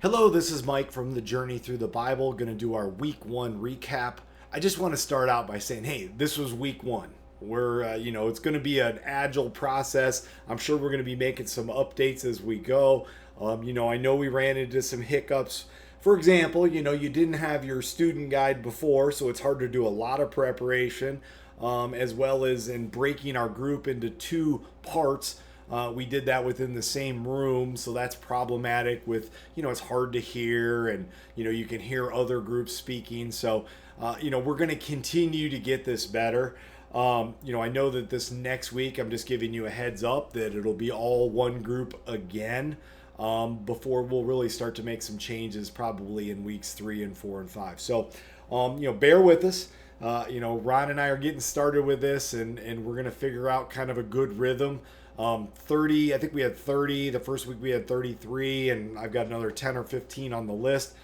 Hello, this is Mike from the Journey Through the Bible. Going to do our week one recap. I just want to start out by saying, hey, this was week one. It's going to be an agile process. I'm sure we're going to be making some updates as we go. I know we ran into some hiccups. For example, you didn't have your student guide before, so it's hard to do a lot of preparation, as well as in breaking our group into two parts. We did that within the same room, so that's problematic with, it's hard to hear and, you can hear other groups speaking. So, we're going to continue to get this better. I know that this next week, I'm just giving you a heads up that it'll be all one group again before we'll really start to make some changes probably in weeks 3 and 4 and 5. So, bear with us. Ron and I are getting started with this and we're going to figure out kind of a good rhythm. 30, I think we had 30. The first week we had 33, and I've got another 10 or 15 on the list.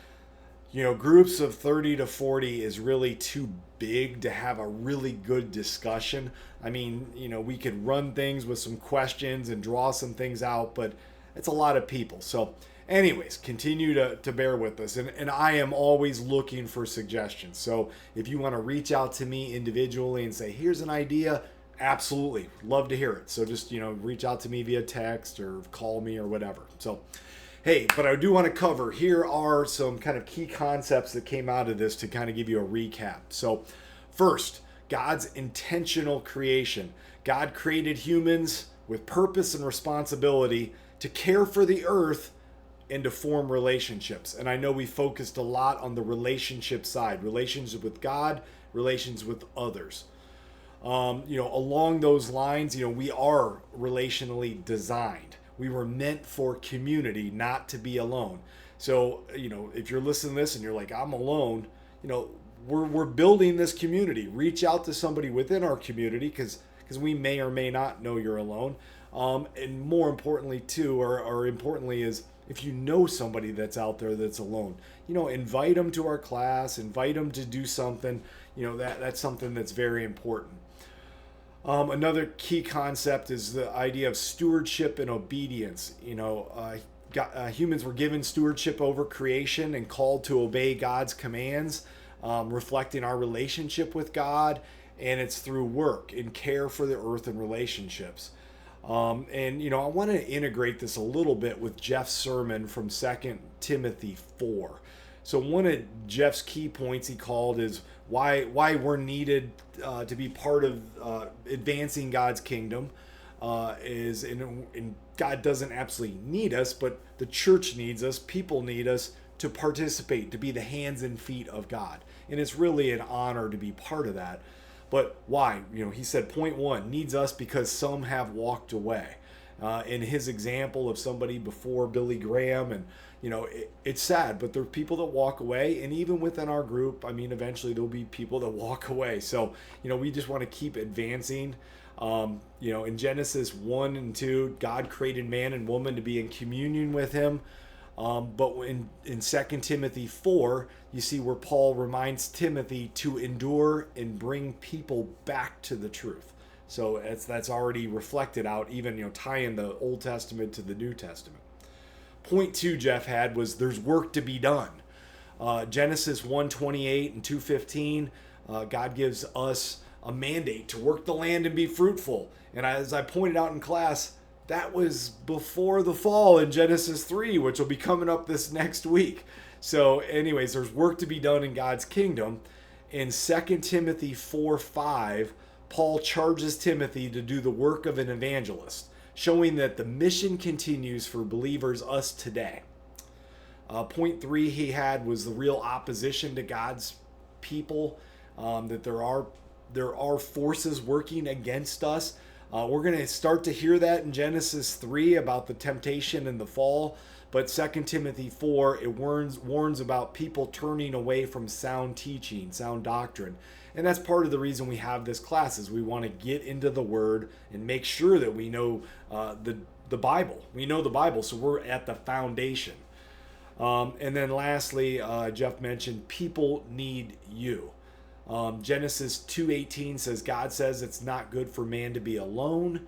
Groups of 30 to 40 is really too big to have a really good discussion. I mean, we could run things with some questions and draw some things out, but it's a lot of people. So, anyways, continue to bear with us. And I am always looking for suggestions. So, if you want to reach out to me individually and say, here's an idea, absolutely love to hear it. So just reach out to me via text or call me or whatever. So hey, but I do want to cover, here are some kind of key concepts that came out of this to kind of give you a recap. So first, God's intentional creation. God created humans with purpose and responsibility to care for the earth and to form relationships. And I know we focused a lot on the relationship side, relationship with God, relations with others. Along those lines, we are relationally designed. We were meant for community, not to be alone. So, if you're listening to this and you're like, I'm alone, we're building this community. Reach out to somebody within our community because we may or may not know you're alone. And more importantly, too, or importantly, is if you know somebody that's out there that's alone, invite them to our class, invite them to do something. That's something that's very important. Another key concept is the idea of stewardship and obedience. Humans were given stewardship over creation and called to obey God's commands, reflecting our relationship with God, and it's through work and care for the earth and relationships. I want to integrate this a little bit with Jeff's sermon from 2 Timothy 4. So one of Jeff's key points he called is why we're needed to be part of advancing God's kingdom and God doesn't absolutely need us, but the church needs us, people need us to participate, to be the hands and feet of God. And it's really an honor to be part of that. But why? He said point one, needs us because some have walked away. In his example of somebody before Billy Graham, and it's sad, but there are people that walk away, and even within our group, eventually there'll be people that walk away. So we just want to keep advancing. In Genesis 1 and 2, God created man and woman to be in communion with him. But in 2 Timothy 4, you see where Paul reminds Timothy to endure and bring people back to the truth. So that's already reflected out, even tying the Old Testament to the New Testament. Point 2 Jeff had was there's work to be done. Genesis 1:28 and 2:15, God gives us a mandate to work the land and be fruitful. And as I pointed out in class, that was before the fall in Genesis 3, which will be coming up this next week. So anyways, there's work to be done in God's kingdom. In 2 Timothy 4:5, Paul charges Timothy to do the work of an evangelist, showing that the mission continues for believers, us today. Point 3 he had was the real opposition to God's people, that there are forces working against us. We're going to start to hear that in Genesis 3 about the temptation and the fall. But 2 Timothy 4, it warns about people turning away from sound teaching, sound doctrine. And that's part of the reason we have this class, is we want to get into the Word and make sure that we know the Bible. We know the Bible, so we're at the foundation. And then lastly, Jeff mentioned people need you. Genesis 2:18 says, God says it's not good for man to be alone.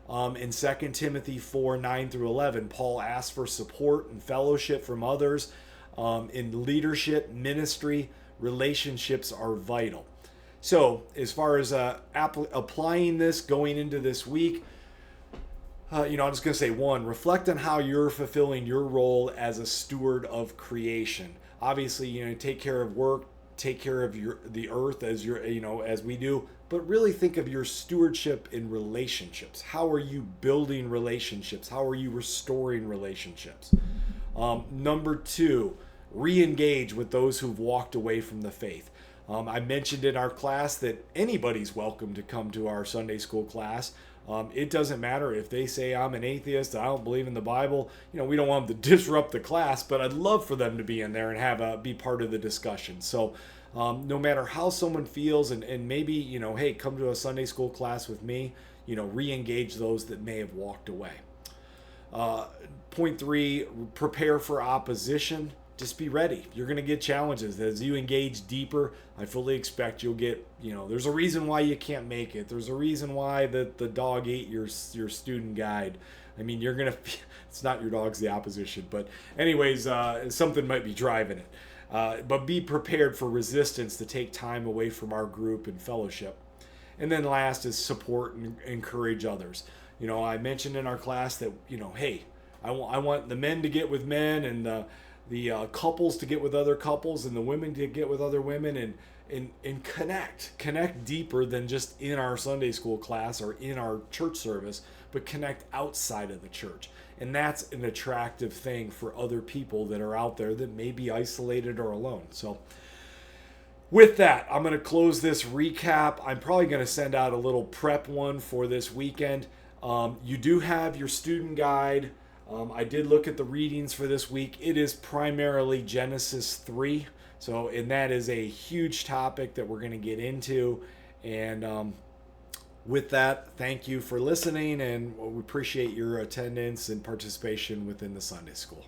In 2 Timothy 4, 9 through 11, Paul asks for support and fellowship from others. In leadership, ministry, relationships are vital. So, as far as applying this going into this week, I'm just going to say one, reflect on how you're fulfilling your role as a steward of creation. Obviously, take care of work, take care of the earth as we do, but really think of your stewardship in relationships. How are you building relationships? How are you restoring relationships? Number two, re-engage with those who've walked away from the faith. I mentioned in our class that anybody's welcome to come to our Sunday school class. It doesn't matter if they say I'm an atheist, I don't believe in the Bible. We don't want them to disrupt the class, but I'd love for them to be in there and be part of the discussion. So no matter how someone feels, and maybe, hey, come to a Sunday school class with me, re-engage those that may have walked away. Point three, prepare for opposition. Just be ready. You're going to get challenges. As you engage deeper, I fully expect you'll get, there's a reason why you can't make it. There's a reason why the dog ate your student guide. I mean, you're going to, it's not your dog's the opposition, but anyways, something might be driving it. But be prepared for resistance to take time away from our group and fellowship. And then last is support and encourage others. I mentioned in our class that, hey, I want the men to get with men, and the couples to get with other couples, and the women to get with other women, and connect deeper than just in our Sunday school class or in our church service, but connect outside of the church. And that's an attractive thing for other people that are out there that may be isolated or alone. So with that, I'm going to close this recap. I'm probably going to send out a little prep one for this weekend. You do have your student guide. I did look at the readings for this week. It is primarily Genesis 3. And that is a huge topic that we're going to get into. And with that, thank you for listening, and we appreciate your attendance and participation within the Sunday school.